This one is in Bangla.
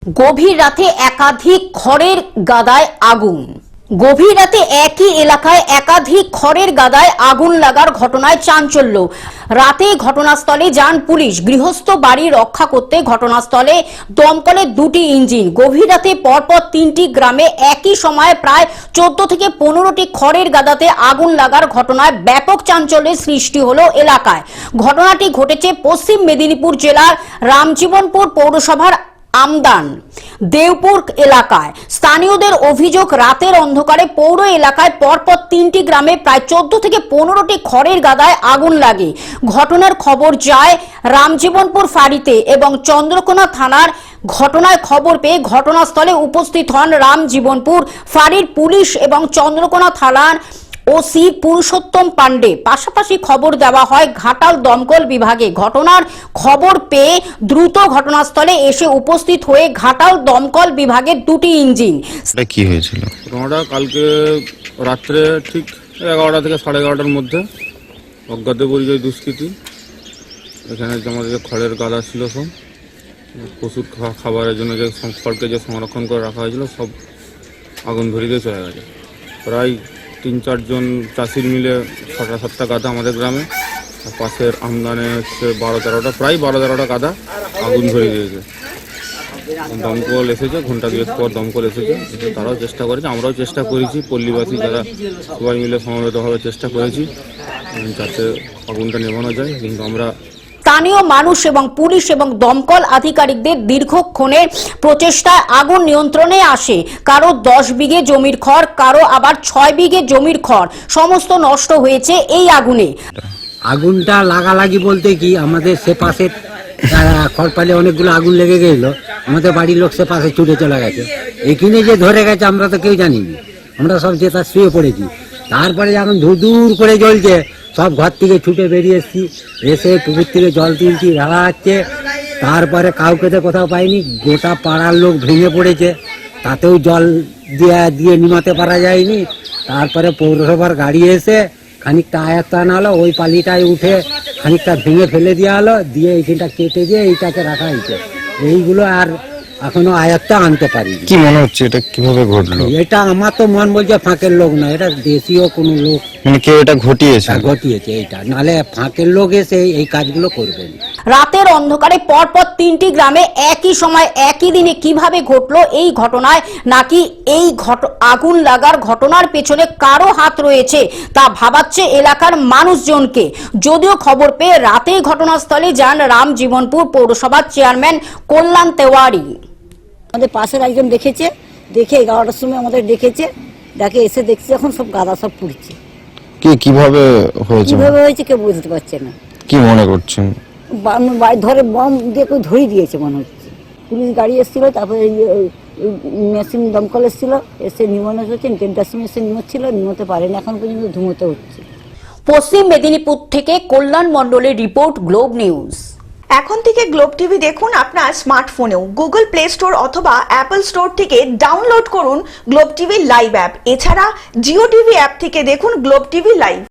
গভীর রাতে একাধিক খড়ের গাদায় আগুন। গভীর রাতে একই এলাকায় একাধিক খড়ের গাদায় আগুন লাগার ঘটনায় চাঞ্চল্য। রাতে ঘটনাস্থলে যান পুলিশ। গৃহস্থ বাড়ি রক্ষা করতে ঘটনাস্থলে দমকলের দুটি ইঞ্জিন। গভীর রাতে পরপর তিনটি গ্রামে একই সময়ে প্রায় 14 থেকে 15টি খড়ের গাদাতে আগুন লাগার ঘটনায় ব্যাপক চাঞ্চল্যের সৃষ্টি হলো এলাকায়। ঘটনাটি ঘটেছে পশ্চিম মেদিনীপুর জেলার রামজীবনপুর পৌরসভার আমদান দেওপুর এলাকায়। স্থানীয়দের অভিযোগ, রাতের অন্ধকারে পৌর এলাকায় পরপর তিনটি গ্রামে প্রায় 14 থেকে 15টি খড়ের গাদায় আগুন লাগে। ঘটনার খবর যায় রামজীবনপুর ফাঁড়িতে এবং চন্দ্রকোনা থানার। ঘটনায় খবর পেয়ে ঘটনাস্থলে উপস্থিত হন রামজীবনপুর ফাঁড়ির পুলিশ এবং চন্দ্রকোনা থানার ওসি পুরুষোত্তম পাণ্ডে। পাশাপাশি খবর দেওয়া হয় ঘাটাল দমকল বিভাগে। ঘটনার খবর পেয়ে দ্রুত ঘটনাস্থলে এসে উপস্থিত হয়ে ঘাটাল দমকল বিভাগের দুটি ইঞ্জিন। কি হয়েছিল? ঘটনাটা কালকে রাত্রে ঠিক 11টা থেকে 11:30টার মধ্যে অজ্ঞাত পরিচয় দুষ্কৃতী এখানে আমাদের যে খড়ের গাদা ছিল, সব পশুর খাবারের জন্য যে খড়কে যে সংরক্ষণ করে রাখা হয়েছিল, সব আগুন ধরিয়ে দিয়ে চলে গেছে। প্রায় 3-4 জন চাষির মিলে 6-7টা গাদা আমাদের গ্রামে, আর পাশের আমদানে হচ্ছে 12-13টা, প্রায় 12-13টা গাদা আগুন ধরিয়ে দিয়েছে। দমকল এসেছে, ঘন্টা 2 পর দমকল এসেছে। তারাও চেষ্টা করেছে, আমরাও চেষ্টা করেছি, পল্লীবাসী যারা সবাই মিলে সমবেতভাবে চেষ্টা করেছি যাতে আগুনটা নেভানো যায়। কিন্তু আমরা স্থানীয় মানুষ এবং পুলিশ এবং দমকল আধিকারিকদের দীর্ঘক্ষণের প্রচেষ্টায় আগুন নিয়ন্ত্রণে আসে। কারো 10 বিঘে জমির খড়, কারো আবার 6 বিঘে জমির খড় সমস্ত নষ্ট হয়েছে এই আগুনে। আগুনটা লাগালাগি বলতে কি, আমাদের সে পাশে খড় পালে অনেকগুলো আগুন লেগে গেল, আমাদের বাড়ির লোক সে পাশে ছুটে চলে গেছে। এখানে যে ধরে গেছে আমরা তো কেউ জানিনি, আমরা সব যে তার শুয়ে পড়েছি। তারপরে যখন ধুর করে জ্বলছে, সব ঘর থেকে ছুটে বেরিয়ে এসেছি, এসে পুকুর থেকে জল তুলছি, ঢালা হচ্ছে। তারপরে কাউকে তো কোথাও পাইনি, গোটা পাড়ার লোক ভেঙে পড়েছে, তাতেও জল দিয়ে নিমাতে পারা যায়নি। তারপরে পৌরসভার গাড়ি এসে খানিকটা আয়ত্ত আনা হলো, ওই পালিটায় উঠে খানিকটা ভেঙে ফেলে দেওয়া হলো, দিয়ে এইখানটা কেটে দিয়ে এইটাকে রাখা হয়েছে। এইগুলো আর এখনো আয়ত্ত আনতে পারি। কি মনে হচ্ছে এটা কিভাবে ঘটলো? এটা আমার তো মন বলছে ফাঁকের লোক না, এটা দেশীয় কোনো লোক, মানে কেউ এটা ঘটিয়েছে। এটা নালে ফাঁকের লোক এসে এই কাজগুলো করবেন। রাতের অন্ধকারে পরপর তিনটি গ্রামে একই সময় একই দিনে কিভাবে ঘটলো এই ঘটনায়, নাকি এই আগুন লাগার ঘটনার পেছনে কারো হাত রয়েছে তা ভাবাচ্ছে এলাকার মানুষজনকে। যদিও খবর পেয়ে রাতেই ঘটনাস্থলে যান রামজীবনপুর পৌরসভার চেয়ারম্যান কল্যাণ তেওয়ারি। আমাদের পাশের একজন দেখেছে, দেখে 11টার সময় আমাদের ডেকেছে, দেখে এসে দেখছি এখন সব গাদা সব পুড়ছে। কিভাবে হয়েছে? কিভাবে হয়েছে কেউ বুঝতে পারছে না। কি মনে করছেন? ধরে বম দিয়ে কেউ ধরে দিয়েছে মনে হচ্ছে। পুলিশ গাড়ি এসেছিল, তারপরে মেশিন দমকল এসেছিল, এসে নিমনে হচ্ছে। 3টার সময় এসে নিমচ্ছিল, নিমতে পারেনি, এখন পর্যন্ত ধুমোতে হচ্ছে। পশ্চিম মেদিনীপুর থেকে কল্যাণ মণ্ডলের রিপোর্ট, গ্লোব নিউজ। এখন থেকে গ্লোব টিভি দেখুন আপনার স্মার্টফোনেও। গুগল প্লে স্টোর অথবা অ্যাপল স্টোর থেকে ডাউনলোড করুন গ্লোব টিভি লাইভ অ্যাপ। এছাড়া জিও টিভি অ্যাপ থেকে দেখুন গ্লোব টিভি লাইভ।